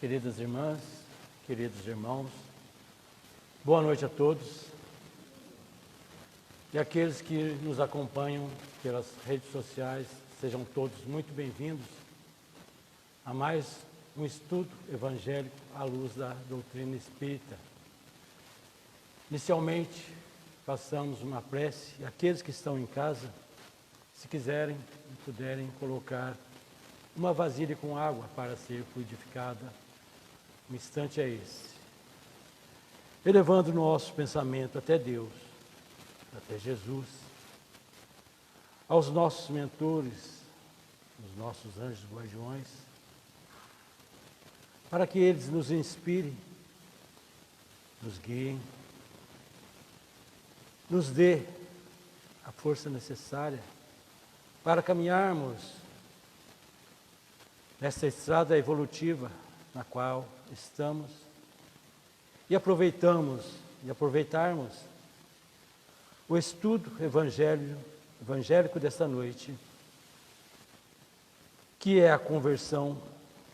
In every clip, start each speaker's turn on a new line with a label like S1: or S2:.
S1: Queridas irmãs, queridos irmãos, boa noite a todos. E aqueles que nos acompanham pelas redes sociais, sejam todos muito bem-vindos a mais um estudo evangélico à luz da doutrina espírita. Inicialmente, façamos uma prece e aqueles que estão em casa, se quiserem e puderem colocar uma vasilha com água para ser fluidificada. O instante é esse. Elevando o nosso pensamento até Deus, até Jesus, aos nossos mentores, os nossos anjos guardiões, para que eles nos inspirem, nos guiem, nos dê a força necessária para caminharmos nessa estrada evolutiva na qual estamos e aproveitarmos o estudo evangélico desta noite, que é a conversão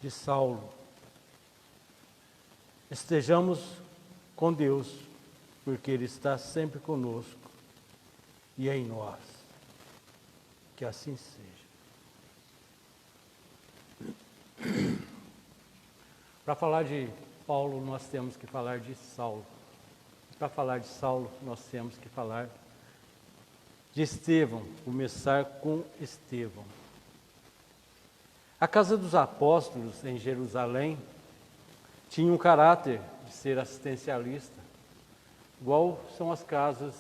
S1: de Saulo. Estejamos com Deus, porque Ele está sempre conosco e em nós. Que assim seja. Para falar de Paulo, nós temos que falar de Saulo. Para falar de Saulo, nós temos que falar de Estevão, começar com Estevão. A casa dos apóstolos em Jerusalém tinha um caráter de ser assistencialista, igual são as casas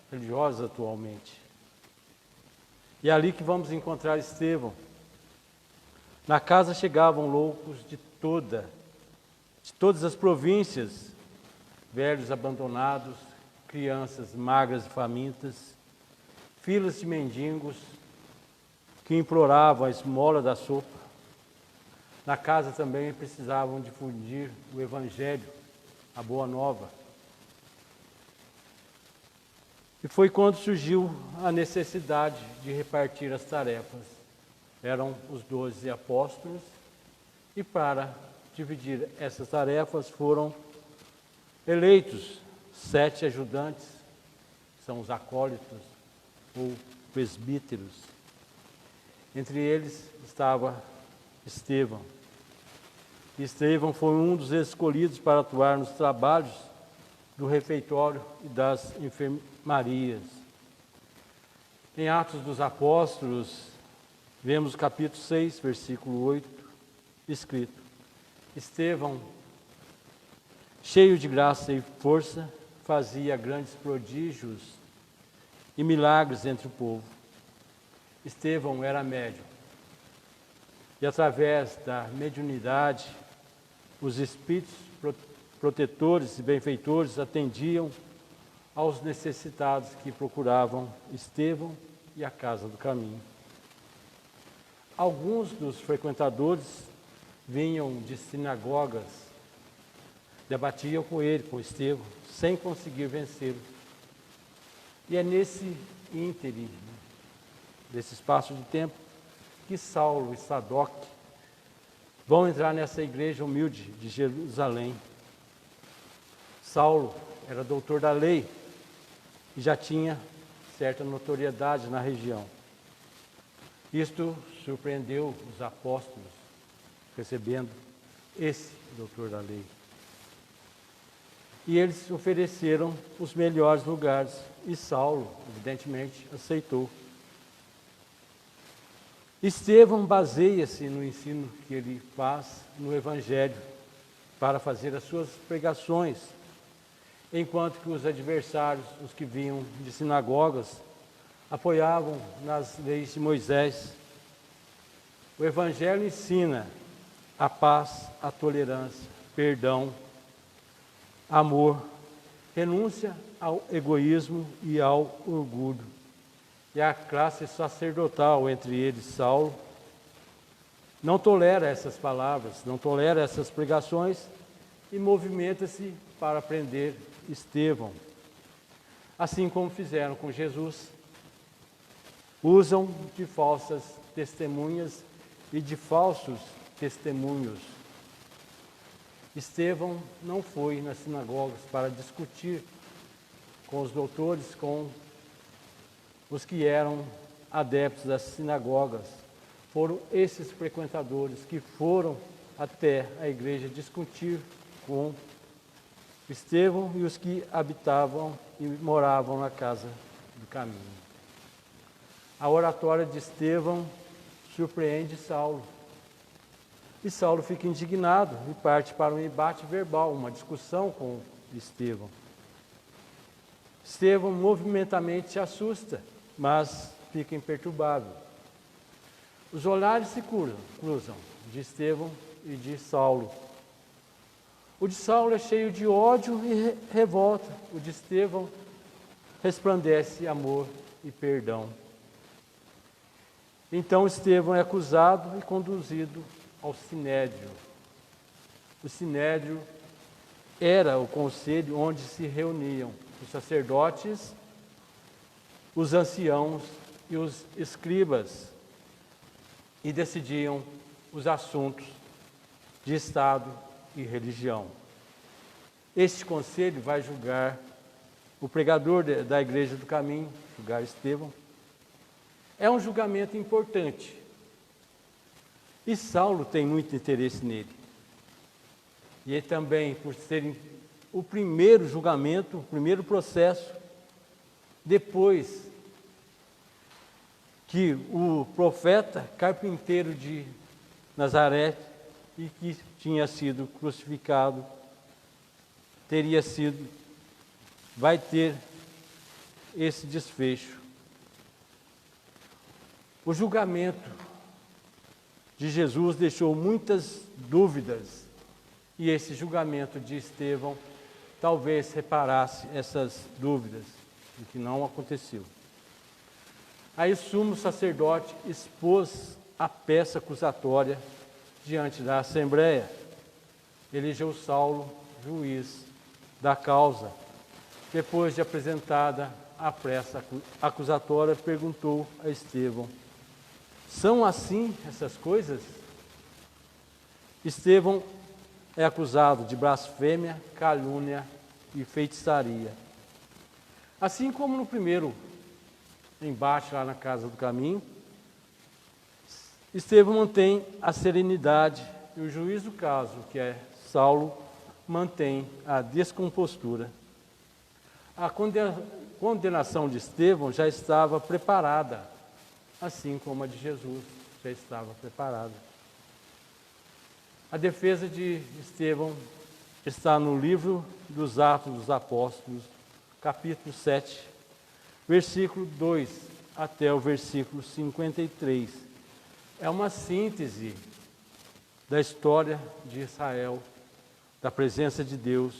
S1: religiosas atualmente. E é ali que vamos encontrar Estevão. Na casa chegavam loucos de todas as províncias, velhos abandonados, crianças magras e famintas, filas de mendigos que imploravam a esmola da sopa. Na casa também precisavam difundir o Evangelho, a Boa Nova. E foi quando surgiu a necessidade de repartir as tarefas. Eram os 12 apóstolos e para dividir essas tarefas foram eleitos 7 ajudantes, são os acólitos ou presbíteros. Entre eles estava Estevão. Estevão foi um dos escolhidos para atuar nos trabalhos do refeitório e das enfermarias. Em Atos dos Apóstolos, vemos capítulo 6, versículo 8, escrito: Estevão, cheio de graça e força, fazia grandes prodígios e milagres entre o povo. Estevão era médium. E através da mediunidade, os espíritos protetores e benfeitores atendiam aos necessitados que procuravam Estevão e a casa do caminho. Alguns dos frequentadores vinham de sinagogas, debatiam com ele, com Estevão, sem conseguir vencê-lo. E é nesse ínterim, desse espaço de tempo, que Saulo e Sadoc vão entrar nessa igreja humilde de Jerusalém. Saulo era doutor da lei e já tinha certa notoriedade na região. Isto surpreendeu os apóstolos, recebendo esse doutor da lei. E eles ofereceram os melhores lugares, e Saulo, evidentemente, aceitou. Estevão baseia-se no ensino que ele faz no Evangelho para fazer as suas pregações, enquanto que os adversários, os que vinham de sinagogas, apoiavam nas leis de Moisés. O Evangelho ensina a paz, a tolerância, perdão, amor, renúncia ao egoísmo e ao orgulho. E a classe sacerdotal, entre eles Saulo, não tolera essas palavras, não tolera essas pregações e movimenta-se para prender Estevão. Assim como fizeram com Jesus, usam de falsas testemunhas e de falsos testemunhos Estevão não foi nas sinagogas para discutir com os doutores, com os que eram adeptos das sinagogas. Foram esses frequentadores que foram até a igreja discutir com Estevão e os que habitavam e moravam na casa do caminho. A oratória de Estevão surpreende Saulo. E Saulo fica indignado e parte para um embate verbal, uma discussão com Estevão. Estevão movimentamente se assusta, mas fica imperturbável. Os olhares se cruzam, de Estevão e de Saulo. O de Saulo é cheio de ódio e revolta. O de Estevão resplandece amor e perdão. Então Estevão é acusado e conduzido ao Sinédrio. O Sinédrio era o conselho onde se reuniam os sacerdotes, os anciãos e os escribas e decidiam os assuntos de Estado e religião. Este conselho vai julgar o pregador da Igreja do Caminho, julgar Estevão. É um julgamento importante. E Saulo tem muito interesse nele. E ele também, por ser o primeiro julgamento, o primeiro processo, depois que o profeta carpinteiro de Nazaré, e que tinha sido crucificado, vai ter esse desfecho. O julgamento de Jesus deixou muitas dúvidas, e esse julgamento de Estevão talvez reparasse essas dúvidas, o que não aconteceu. Aí o sumo sacerdote expôs a peça acusatória diante da Assembleia. Elegeu Saulo juiz da causa. Depois de apresentada a peça acusatória, perguntou a Estevão: são assim essas coisas? Estevão é acusado de blasfêmia, calúnia e feitiçaria. Assim como no primeiro embate lá na casa do caminho, Estevão mantém a serenidade e o juiz do caso, que é Saulo, mantém a descompostura. A condenação de Estevão já estava preparada, assim como a de Jesus já estava preparada. A defesa de Estevão está no livro dos Atos dos Apóstolos, capítulo 7, versículo 2 até o versículo 53. É uma síntese da história de Israel, da presença de Deus,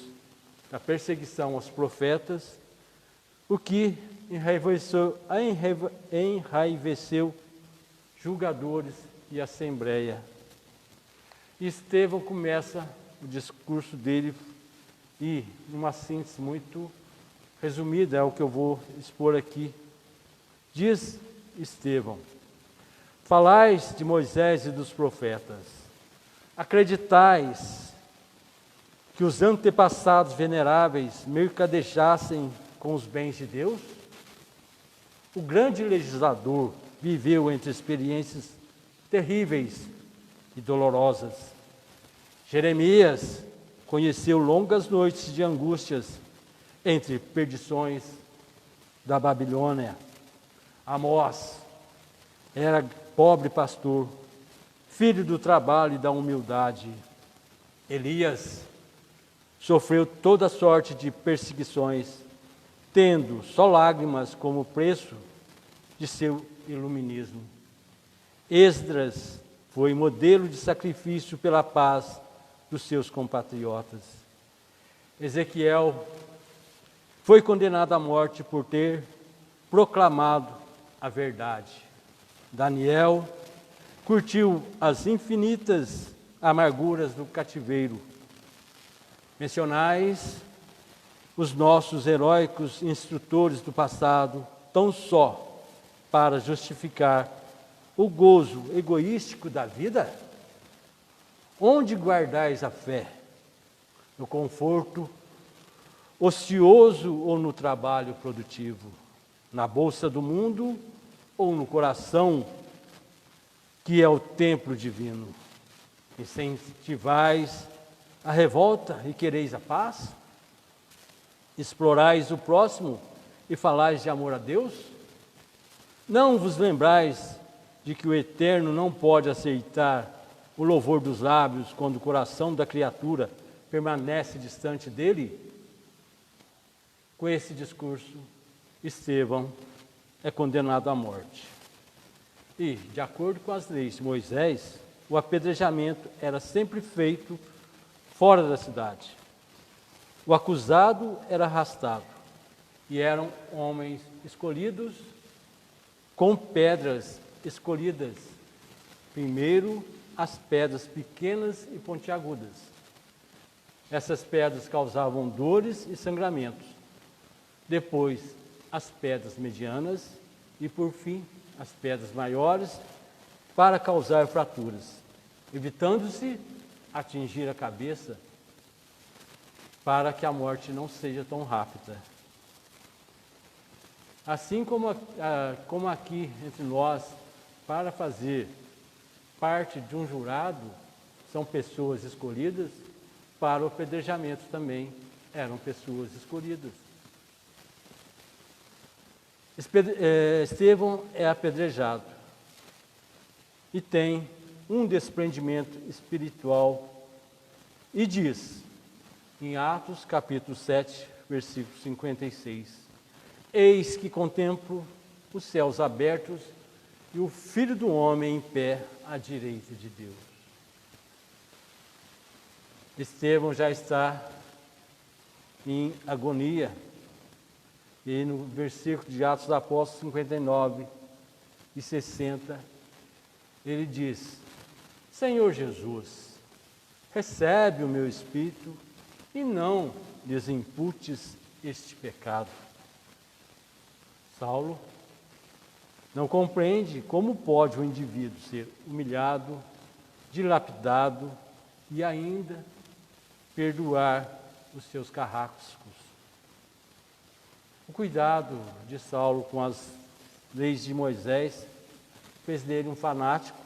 S1: da perseguição aos profetas, o que enraiveceu julgadores e assembleia. E Estevão começa o discurso dele e, numa síntese muito resumida, é o que eu vou expor aqui. Diz Estevão: falais de Moisés e dos profetas, acreditais que os antepassados veneráveis mercadejassem com os bens de Deus? O grande legislador viveu entre experiências terríveis e dolorosas. Jeremias conheceu longas noites de angústias entre perdições da Babilônia. Amós era pobre pastor, filho do trabalho e da humildade. Elias sofreu toda sorte de perseguições, tendo só lágrimas como preço de seu iluminismo. Esdras foi modelo de sacrifício pela paz dos seus compatriotas. Ezequiel foi condenado à morte por ter proclamado a verdade. Daniel curtiu as infinitas amarguras do cativeiro. Mencionais os nossos heróicos instrutores do passado, tão só para justificar o gozo egoístico da vida? Onde guardais a fé, no conforto ocioso ou no trabalho produtivo, na bolsa do mundo ou no coração, que é o templo divino. Incentivais a revolta e quereis a paz? Explorais o próximo e falais de amor a Deus? Não vos lembrais de que o Eterno não pode aceitar o louvor dos lábios quando o coração da criatura permanece distante dele? Com esse discurso, Estevão é condenado à morte. E, de acordo com as leis de Moisés, o apedrejamento era sempre feito fora da cidade. O acusado era arrastado, e eram homens escolhidos com pedras escolhidas. Primeiro, as pedras pequenas e pontiagudas. Essas pedras causavam dores e sangramentos. Depois, as pedras medianas e, por fim, as pedras maiores, para causar fraturas, evitando-se atingir a cabeça, para que a morte não seja tão rápida. Assim como aqui entre nós, para fazer parte de um jurado, são pessoas escolhidas, para o apedrejamento também eram pessoas escolhidas. Estevão é apedrejado e tem um desprendimento espiritual e diz, em Atos capítulo 7, versículo 56, eis que contemplo os céus abertos e o Filho do Homem em pé à direita de Deus. Estevão já está em agonia. E no versículo de Atos dos Apóstolos 59 e 60, ele diz, Senhor Jesus, recebe o meu espírito e não lhes imputes este pecado. Saulo não compreende como pode um indivíduo ser humilhado, dilapidado e ainda perdoar os seus carrascos. O cuidado de Saulo com as leis de Moisés fez dele um fanático,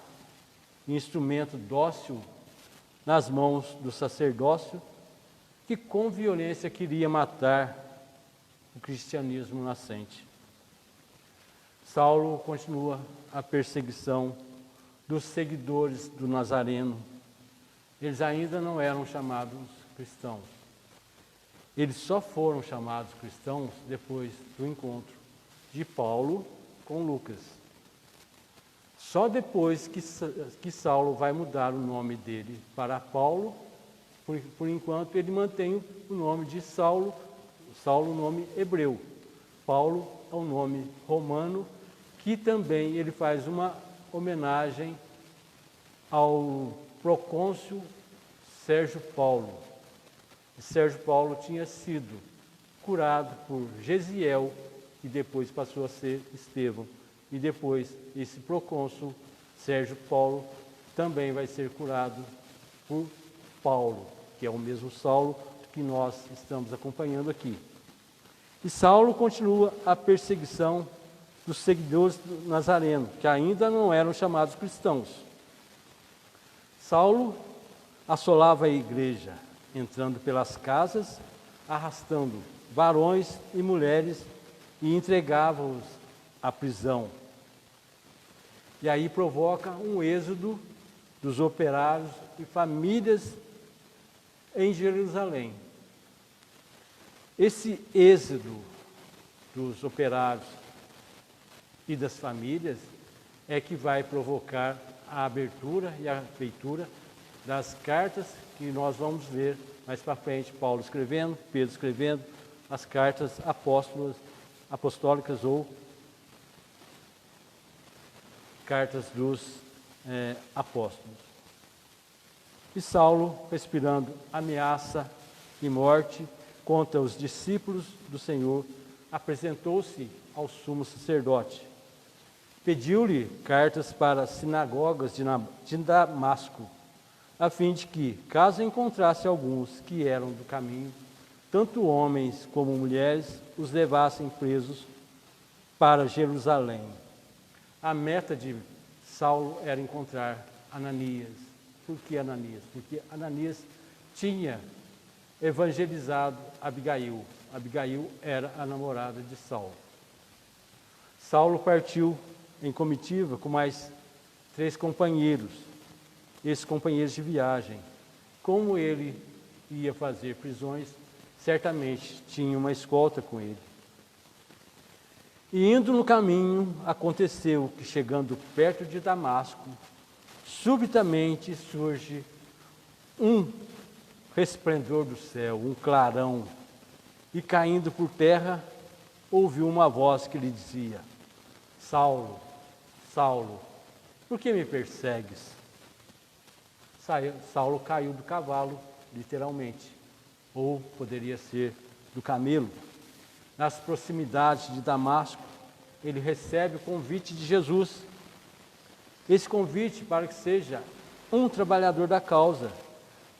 S1: instrumento dócil nas mãos do sacerdócio, que com violência queria matar o cristianismo nascente. Saulo continua a perseguição dos seguidores do Nazareno. Eles ainda não eram chamados cristãos. Eles só foram chamados cristãos depois do encontro de Paulo com Lucas. Só depois que Saulo vai mudar o nome dele para Paulo, por enquanto ele mantém o nome de Saulo, Saulo, nome hebreu. Paulo é o nome romano, que também ele faz uma homenagem ao procônsul Sérgio Paulo. Sérgio Paulo tinha sido curado por Gesiel, que depois passou a ser Estevão. E depois esse procônsul Sérgio Paulo também vai ser curado por Paulo, que é o mesmo Saulo que nós estamos acompanhando aqui. E Saulo continua a perseguição dos seguidores do Nazareno, que ainda não eram chamados cristãos. Saulo assolava a igreja, entrando pelas casas, arrastando varões e mulheres e entregava-os à prisão. E aí provoca um êxodo dos operários e famílias em Jerusalém. Esse êxodo dos operários e das famílias é que vai provocar a abertura e a feitura das cartas que nós vamos ver mais para frente, Paulo escrevendo, Pedro escrevendo, as cartas apostólicas ou cartas dos apóstolos. E Saulo, respirando ameaça e morte contra os discípulos do Senhor, apresentou-se ao sumo sacerdote. Pediu-lhe cartas para as sinagogas de Damasco, a fim de que, caso encontrasse alguns que eram do caminho, tanto homens como mulheres, os levassem presos para Jerusalém. A meta de Saulo era encontrar Ananias. Por que Ananias? Porque Ananias tinha evangelizado Abigail. Abigail era a namorada de Saulo. Saulo partiu em comitiva com mais 3 companheiros, esses companheiros de viagem. Como ele ia fazer prisões, certamente tinha uma escolta com ele. E indo no caminho, aconteceu que, chegando perto de Damasco, subitamente surge um resplendor do céu, um clarão, e caindo por terra, ouviu uma voz que lhe dizia: Saulo, Saulo, por que me persegues? Saulo caiu do cavalo, literalmente, ou poderia ser do camelo. Nas proximidades de Damasco, ele recebe o convite de Jesus. Esse convite para que seja um trabalhador da causa,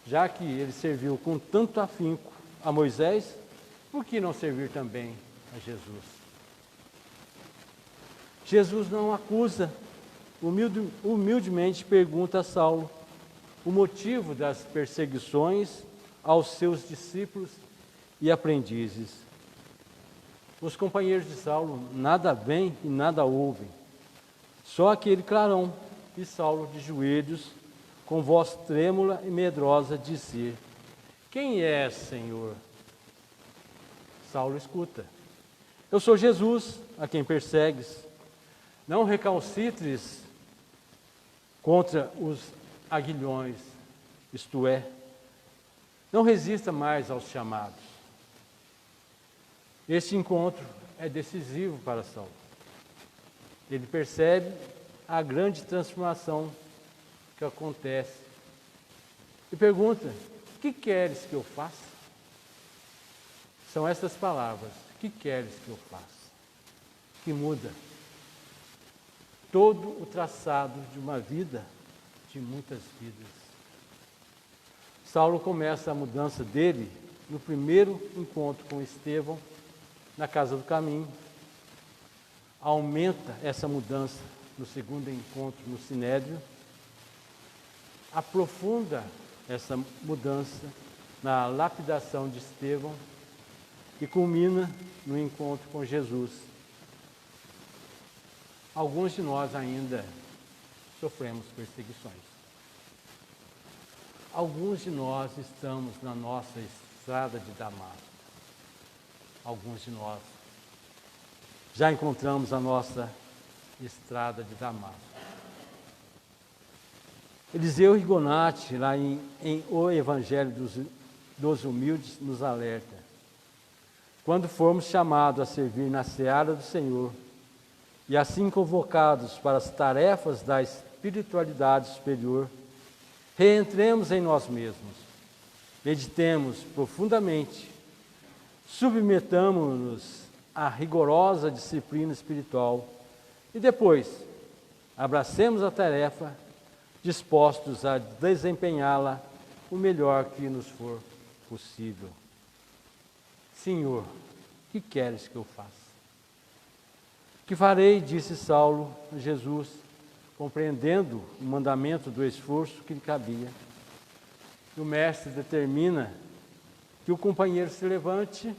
S1: já que ele serviu com tanto afinco a Moisés, por que não servir também a Jesus? Jesus não acusa, humildemente pergunta a Saulo o motivo das perseguições aos seus discípulos e aprendizes. Os companheiros de Saulo nada veem e nada ouvem, só aquele clarão, e Saulo de joelhos, com voz trêmula e medrosa, dizer: Quem é, Senhor? Saulo escuta: Eu sou Jesus, a quem persegues. Não recalcitres contra os aguilhões, isto é, não resista mais aos chamados. Este encontro é decisivo para Saulo. Ele percebe a grande transformação que acontece e pergunta: O que queres que eu faça? São essas palavras: O que queres que eu faça? Que muda todo o traçado de uma vida, de muitas vidas. Saulo começa a mudança dele no primeiro encontro com Estevão, na Casa do Caminho. Aumenta essa mudança no segundo encontro no Sinédrio. Aprofunda essa mudança na lapidação de Estevão e culmina no encontro com Jesus. Alguns de nós ainda sofremos perseguições. Alguns de nós estamos na nossa estrada de Damasco. Alguns de nós já encontramos a nossa estrada de Damasco. Eliseu Rigonati, lá em O Evangelho dos Humildes, nos alerta: quando formos chamados a servir na seara do Senhor, e assim convocados para as tarefas da espiritualidade superior, reentremos em nós mesmos, meditemos profundamente, submetamo-nos à rigorosa disciplina espiritual e depois abracemos a tarefa, dispostos a desempenhá-la o melhor que nos for possível. Senhor, o que queres que eu faça? Que farei, disse Saulo a Jesus, compreendendo o mandamento do esforço que lhe cabia. E o mestre determina que o companheiro se levante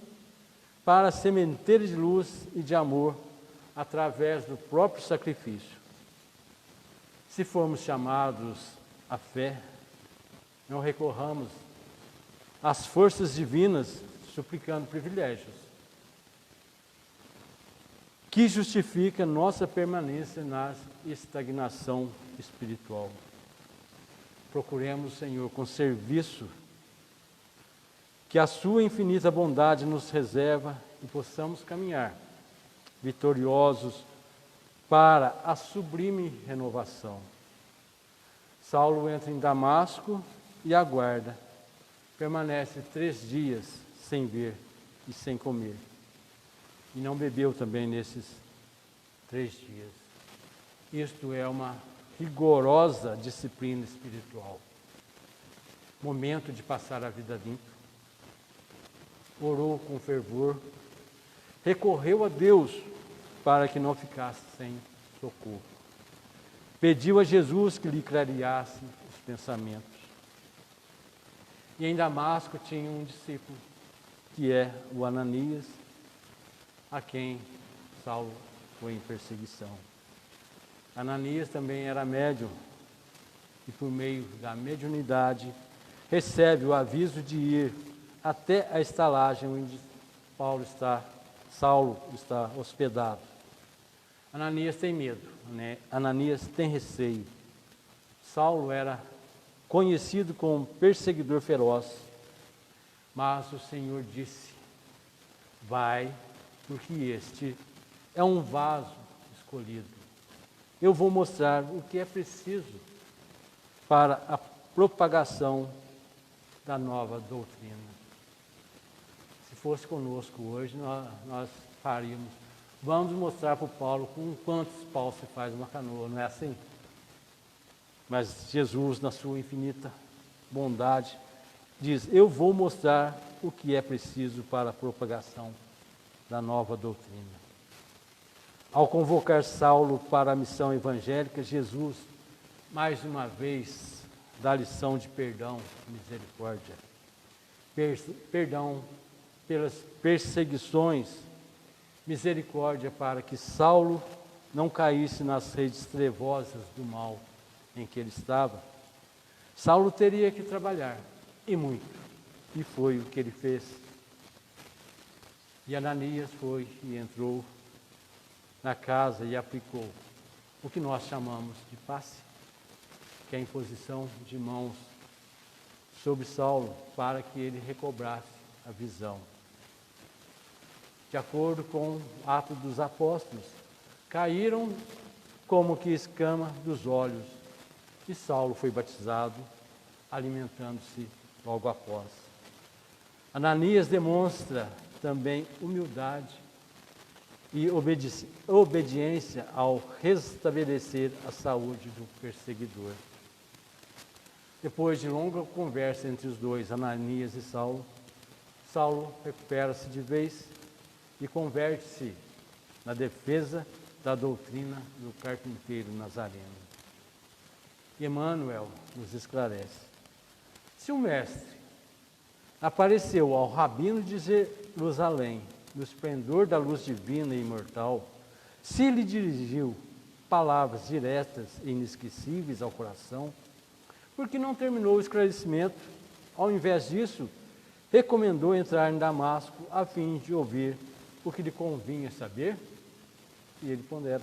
S1: para a sementeira de luz e de amor através do próprio sacrifício. Se formos chamados à fé, não recorramos às forças divinas suplicando privilégios, que justifica nossa permanência na estagnação espiritual. Procuremos, Senhor, com serviço, que a sua infinita bondade nos reserva e possamos caminhar vitoriosos para a sublime renovação. Saulo entra em Damasco e aguarda. Permanece 3 dias sem ver e sem comer. E não bebeu também nesses 3 dias. Isto é uma rigorosa disciplina espiritual. momento de passar a vida limpa. Orou com fervor, recorreu a Deus para que não ficasse sem socorro. Pediu a Jesus que lhe clareasse os pensamentos. E em Damasco tinha um discípulo, que é o Ananias, a quem Saulo foi em perseguição. Ananias também era médium, e por meio da mediunidade recebe o aviso de ir até a estalagem onde Saulo está hospedado. Ananias tem medo, né? Ananias tem receio. Saulo era conhecido como perseguidor feroz, mas o Senhor disse: vai, porque este é um vaso escolhido. Eu vou mostrar o que é preciso para a propagação da nova doutrina. Se fosse conosco hoje, nós faríamos. Vamos mostrar para o Paulo com quantos paus se faz uma canoa, não é assim? Mas Jesus, na sua infinita bondade, diz: eu vou mostrar o que é preciso para a propagação da nova doutrina. Ao convocar Saulo para a missão evangélica, Jesus, mais uma vez, dá lição de perdão, misericórdia. Perdão pelas perseguições, misericórdia para que Saulo não caísse nas redes trevosas do mal em que ele estava. Saulo teria que trabalhar, e muito, e foi o que ele fez. E Ananias foi e entrou na casa e aplicou o que nós chamamos de passe, que é a imposição de mãos sobre Saulo para que ele recobrasse a visão. De acordo com o Atos dos Apóstolos, caíram como que escama dos olhos, e Saulo foi batizado, alimentando-se logo após. Ananias demonstra também humildade e obediência ao restabelecer a saúde do perseguidor. Depois de longa conversa entre os dois, Ananias e Saulo, Saulo recupera-se de vez e converte-se na defesa da doutrina do carpinteiro nazareno. E Emmanuel nos esclarece: se o mestre apareceu ao rabino de Jerusalém no esplendor da luz divina e imortal, se lhe dirigiu palavras diretas e inesquecíveis ao coração, porque não terminou o esclarecimento, ao invés disso, recomendou entrar em Damasco a fim de ouvir o que lhe convinha saber? E ele pondera: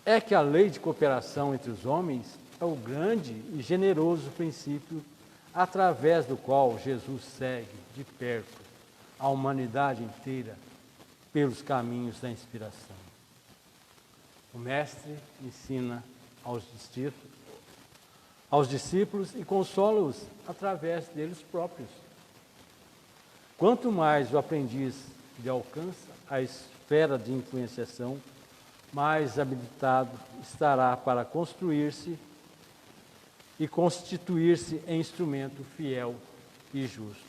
S1: é que a lei de cooperação entre os homens é o grande e generoso princípio através do qual Jesus segue de perto a humanidade inteira pelos caminhos da inspiração. O Mestre ensina aos discípulos e consola-os através deles próprios. Quanto mais o aprendiz lhe alcança a esfera de influenciação, mais habilitado estará para construir-se e constituir-se em instrumento fiel e justo.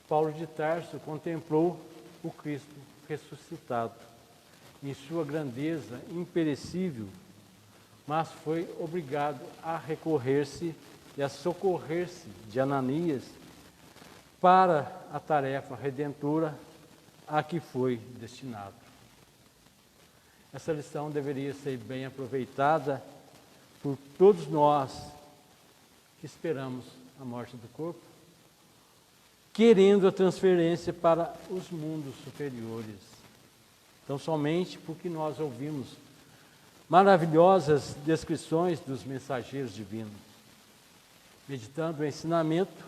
S1: Paulo de Tarso contemplou o Cristo ressuscitado em sua grandeza imperecível, mas foi obrigado a recorrer-se e a socorrer-se de Ananias para a tarefa redentora a que foi destinado. Essa lição deveria ser bem aproveitada por todos nós que esperamos a morte do corpo, querendo a transferência para os mundos superiores. Então, somente porque nós ouvimos maravilhosas descrições dos mensageiros divinos, meditando o ensinamento,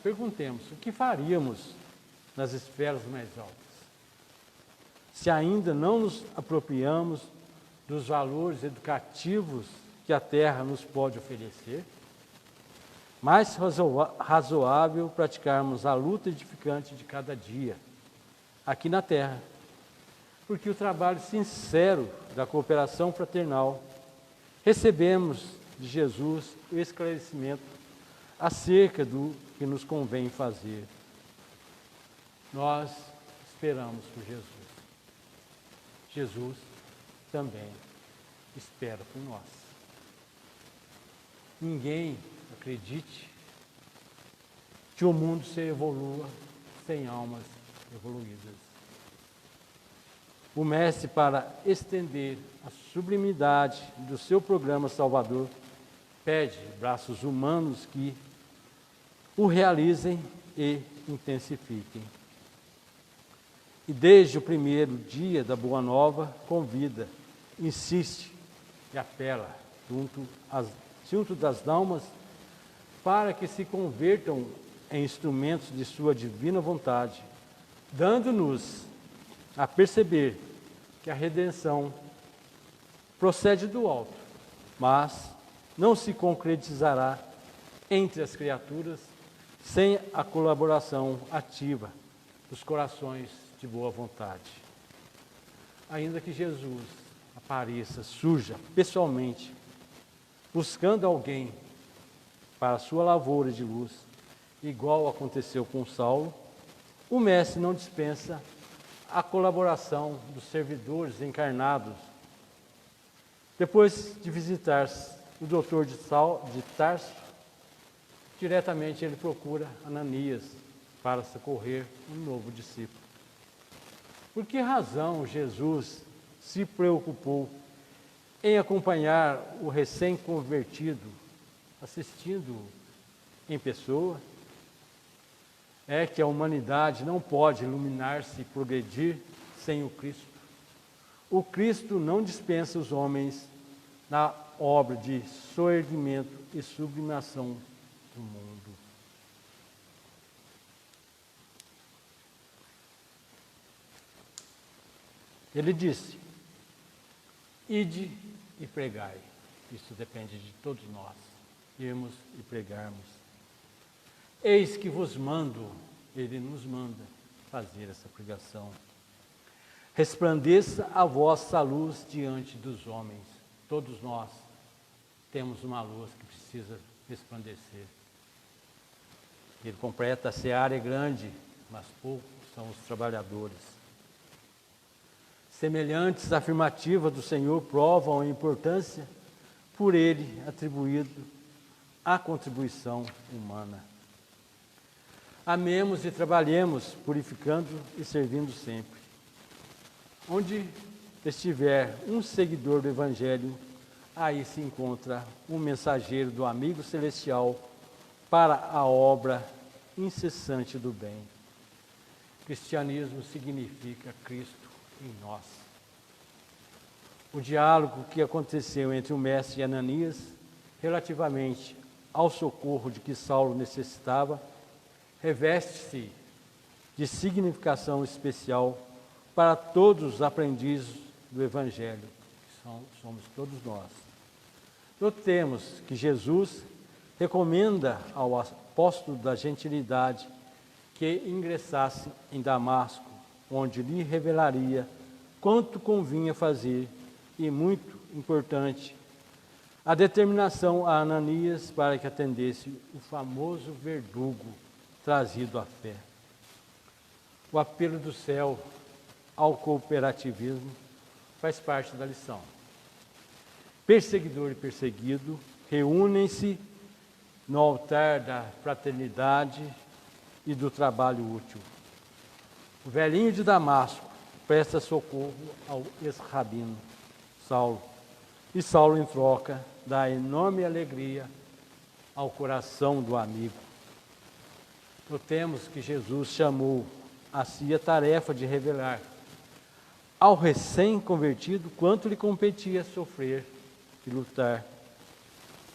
S1: perguntemos o que faríamos nas esferas mais altas, se ainda não nos apropriamos dos valores educativos que a Terra nos pode oferecer. Mais razoável praticarmos a luta edificante de cada dia, aqui na Terra, porque o trabalho sincero da cooperação fraternal recebemos de Jesus o esclarecimento acerca do que nos convém fazer. Nós esperamos por Jesus. Jesus também espera por nós. Ninguém acredite que o mundo se evolua sem almas evoluídas. O Mestre, para estender a sublimidade do seu programa salvador, pede braços humanos que o realizem e intensifiquem. E desde o primeiro dia da Boa Nova, convida, insiste e apela junto das almas para que se convertam em instrumentos de sua divina vontade, dando-nos a perceber que a redenção procede do alto, mas não se concretizará entre as criaturas sem a colaboração ativa dos corações de boa vontade. Ainda que Jesus apareça, surja pessoalmente, buscando alguém para a sua lavoura de luz, igual aconteceu com Saulo, o Mestre não dispensa a colaboração dos servidores encarnados. Depois de visitar o doutor de Tarso, diretamente ele procura Ananias para socorrer um novo discípulo. Por que razão Jesus se preocupou em acompanhar o recém-convertido, assistindo em pessoa? É que a humanidade não pode iluminar-se e progredir sem o Cristo. O Cristo não dispensa os homens na obra de soerguimento e sublimação do mundo. Ele disse: ide e pregai. Isso depende de todos nós, irmos e pregarmos. Eis que vos mando, ele nos manda fazer essa pregação. Resplandeça a vossa luz diante dos homens. Todos nós temos uma luz que precisa resplandecer. Ele completa: a seara é grande, mas poucos são os trabalhadores. Semelhantes afirmativas do Senhor provam a importância por ele atribuído à contribuição humana. Amemos e trabalhemos, purificando e servindo sempre. Onde estiver um seguidor do Evangelho, aí se encontra um mensageiro do amigo celestial para a obra incessante do bem. Cristianismo significa Cristo em nós. O diálogo que aconteceu entre o Mestre e Ananias, relativamente ao socorro de que Saulo necessitava, reveste-se de significação especial para todos os aprendizes do Evangelho, que somos todos nós. Notemos que Jesus recomenda ao apóstolo da gentilidade que ingressasse em Damasco, onde lhe revelaria quanto convinha fazer, e muito importante, a determinação a Ananias para que atendesse o famoso verdugo trazido à fé. O apelo do céu ao cooperativismo faz parte da lição. Perseguidor e perseguido reúnem-se no altar da fraternidade e do trabalho útil. O velhinho de Damasco presta socorro ao ex-rabino Saulo, e Saulo, em troca, dá enorme alegria ao coração do amigo. Notemos que Jesus chamou a si a tarefa de revelar ao recém-convertido quanto lhe competia sofrer e lutar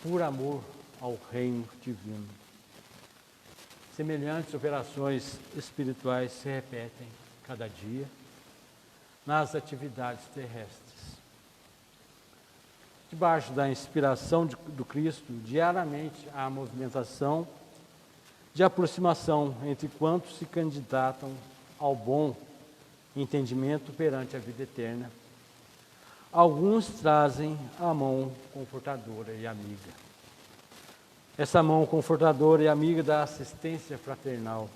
S1: por amor ao reino divino. Semelhantes operações espirituais se repetem cada dia nas atividades terrestres. Debaixo da inspiração do Cristo, diariamente há movimentação de aproximação entre quantos se candidatam ao bom entendimento perante a vida eterna. alguns trazem a mão confortadora e amiga. Essa mão confortadora e amiga da assistência fraternal.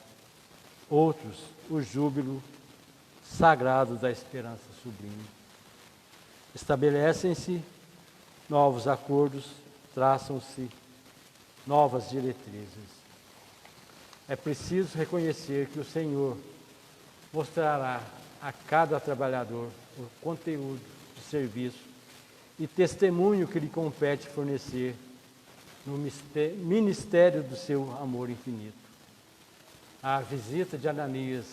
S1: Outros, o júbilo sagrado da esperança sublime. Estabelecem-se novos acordos, traçam-se novas diretrizes. É preciso reconhecer que o Senhor mostrará a cada trabalhador o conteúdo de serviço e testemunho que lhe compete fornecer no ministério do seu amor infinito. A visita de Ananias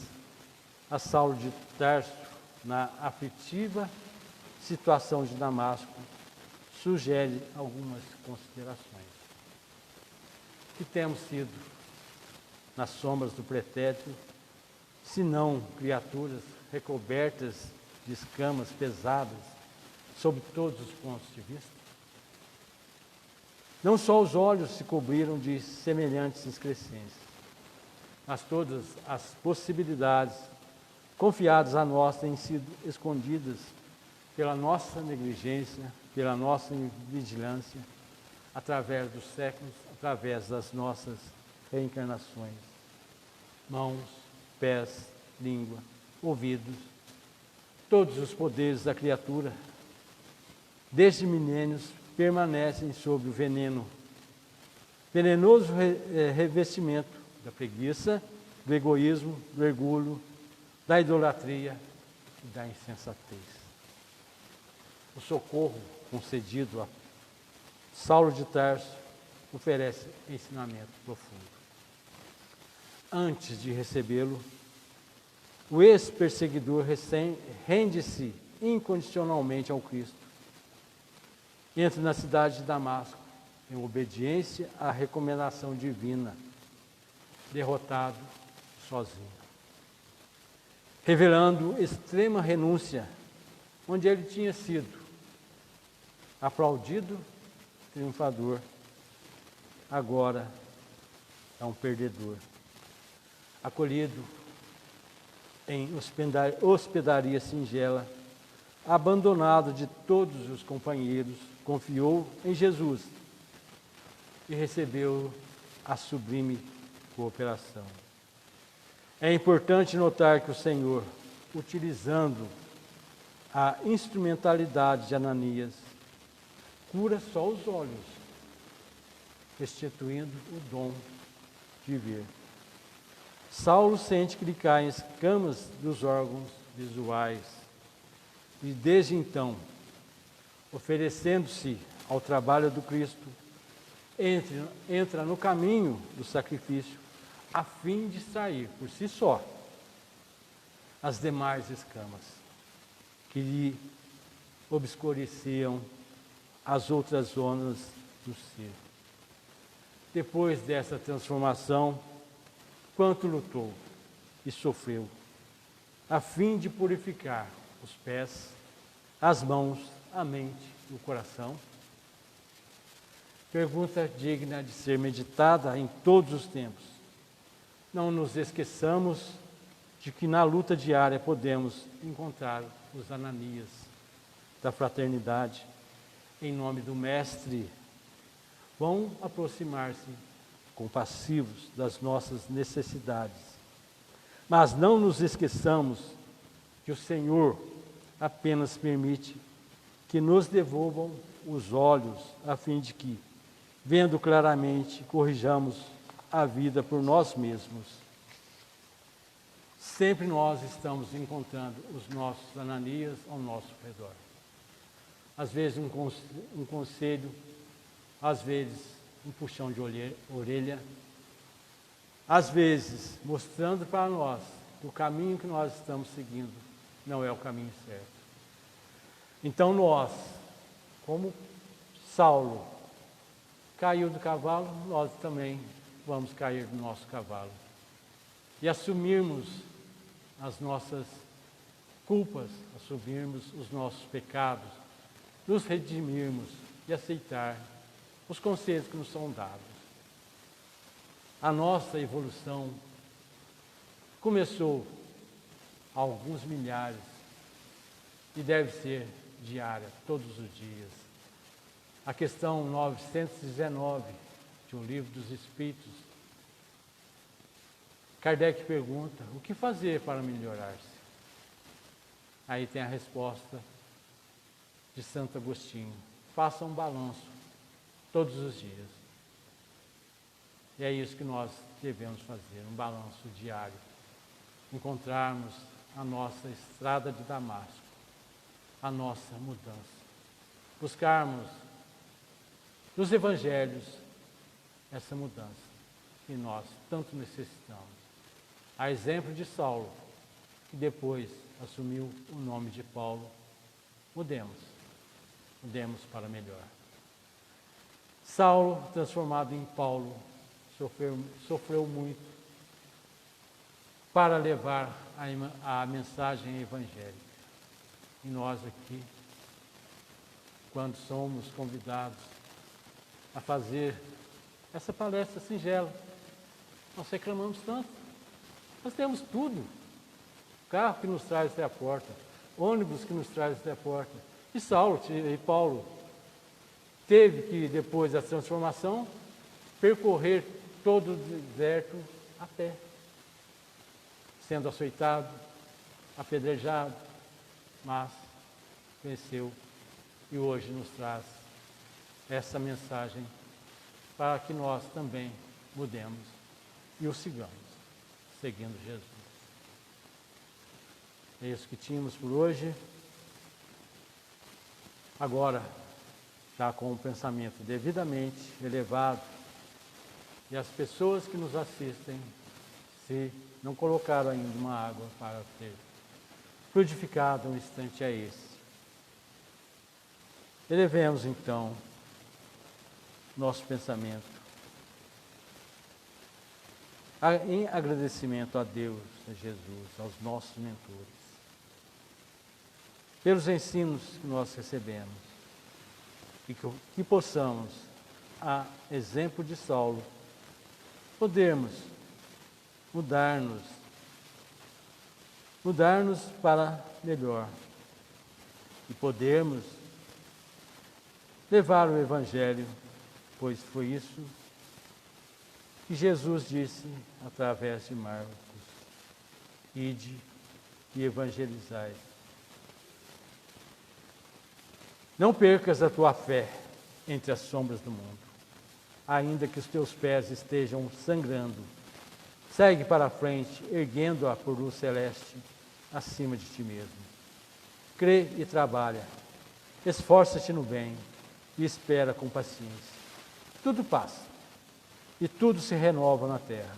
S1: a Saulo de Tarso na aflitiva situação de Damasco sugere algumas considerações. Que temos sido, nas sombras do pretérito, senão criaturas recobertas de escamas pesadas sob todos os pontos de vista? Não só os olhos se cobriram de semelhantes excrescências, mas todas as possibilidades confiadas a nós têm sido escondidas pela nossa negligência, pela nossa vigilância, através dos séculos, através das nossas reencarnações. Mãos, pés, língua, ouvidos, todos os poderes da criatura, desde milênios, permanecem sob o venenoso revestimento da preguiça, do egoísmo, do orgulho, da idolatria e da insensatez. O socorro concedido a Saulo de Tarso oferece ensinamento profundo. Antes de recebê-lo, o ex-perseguidor rende-se incondicionalmente ao Cristo. Entra na cidade de Damasco, em obediência à recomendação divina, derrotado sozinho, revelando extrema renúncia, onde ele tinha sido aplaudido, triunfador, agora é um perdedor, acolhido em hospedaria singela, abandonado de todos os companheiros, confiou em Jesus e recebeu a sublime cooperação. É importante notar que o Senhor, utilizando a instrumentalidade de Ananias, cura só os olhos, restituindo o dom de ver. Saulo sente que lhe caem escamas dos órgãos visuais e, desde então, oferecendo-se ao trabalho do Cristo, entra no caminho do sacrifício a fim de sair por si só as demais escamas que lhe obscureciam as outras zonas do ser. Depois dessa transformação, quanto lutou e sofreu, a fim de purificar os pés, as mãos, a mente e o coração? Pergunta digna de ser meditada em todos os tempos. Não nos esqueçamos de que na luta diária podemos encontrar os Ananias da fraternidade, em nome do Mestre. Vão aproximar-se compassivos das nossas necessidades. Mas não nos esqueçamos que o Senhor apenas permite que nos devolvam os olhos, a fim de que, vendo claramente, corrijamos a vida por nós mesmos. Sempre nós estamos encontrando os nossos Ananias ao nosso redor. Às vezes um conselho, às vezes um puxão de orelha, às vezes mostrando para nós que o caminho que nós estamos seguindo não é o caminho certo. Então nós, como Saulo caiu do cavalo, nós também vamos cair do nosso cavalo. E assumirmos as nossas culpas, assumirmos os nossos pecados, nos redimirmos e aceitar os conselhos que nos são dados. A nossa evolução começou há alguns milhares e deve ser diária, todos os dias. A questão 919 de O Livro dos Espíritos, Kardec pergunta: o que fazer para melhorar-se? Aí tem a resposta de Santo Agostinho: faça um balanço todos os dias. E é isso que nós devemos fazer, um balanço diário. Encontrarmos a nossa estrada de Damasco, a nossa mudança. Buscarmos nos Evangelhos essa mudança que nós tanto necessitamos. A exemplo de Saulo, que depois assumiu o nome de Paulo, mudemos para melhor. Saulo, transformado em Paulo, sofreu muito para levar a mensagem evangélica. E nós aqui, quando somos convidados a fazer essa palestra singela, nós reclamamos tanto. Nós temos tudo. Carro que nos traz até a porta, ônibus que nos traz até a porta. E Paulo teve que, depois da transformação, percorrer todo o deserto a pé, sendo açoitado, apedrejado, mas venceu e hoje nos traz essa mensagem para que nós também mudemos e o sigamos, seguindo Jesus. É isso que tínhamos por hoje. Agora, já com o pensamento devidamente elevado, e as pessoas que nos assistem, se não colocaram ainda uma água para ser frutificado um instante a esse. Elevemos então nosso pensamento em agradecimento a Deus, a Jesus, aos nossos mentores, pelos ensinos que nós recebemos, e que possamos, a exemplo de Saulo, podermos mudar-nos para melhor e podermos levar o Evangelho, pois foi isso que Jesus disse através de Marcos: ide e evangelizai. Não percas a tua fé entre as sombras do mundo, ainda que os teus pés estejam sangrando. Segue para a frente, erguendo-a por luz celeste acima de ti mesmo. Crê e trabalha, esforça-te no bem e espera com paciência. Tudo passa e tudo se renova na terra,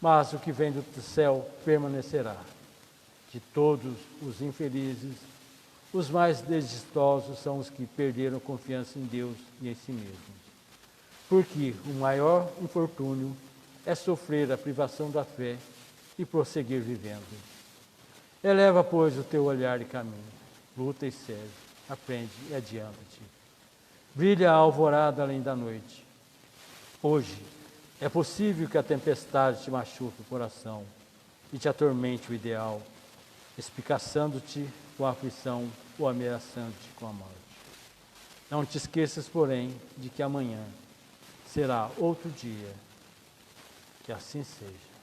S1: mas o que vem do céu permanecerá. De todos os infelizes, os mais desdichosos são os que perderam confiança em Deus e em si mesmos. Porque o maior infortúnio é sofrer a privação da fé e prosseguir vivendo. Eleva, pois, o teu olhar e caminho, luta e segue, aprende e adianta-te. Brilha a alvorada além da noite. Hoje é possível que a tempestade te machuque o coração e te atormente o ideal, espicaçando-te com a aflição ou ameaçando-te com a morte. Não te esqueças, porém, de que amanhã será outro dia. Que assim seja.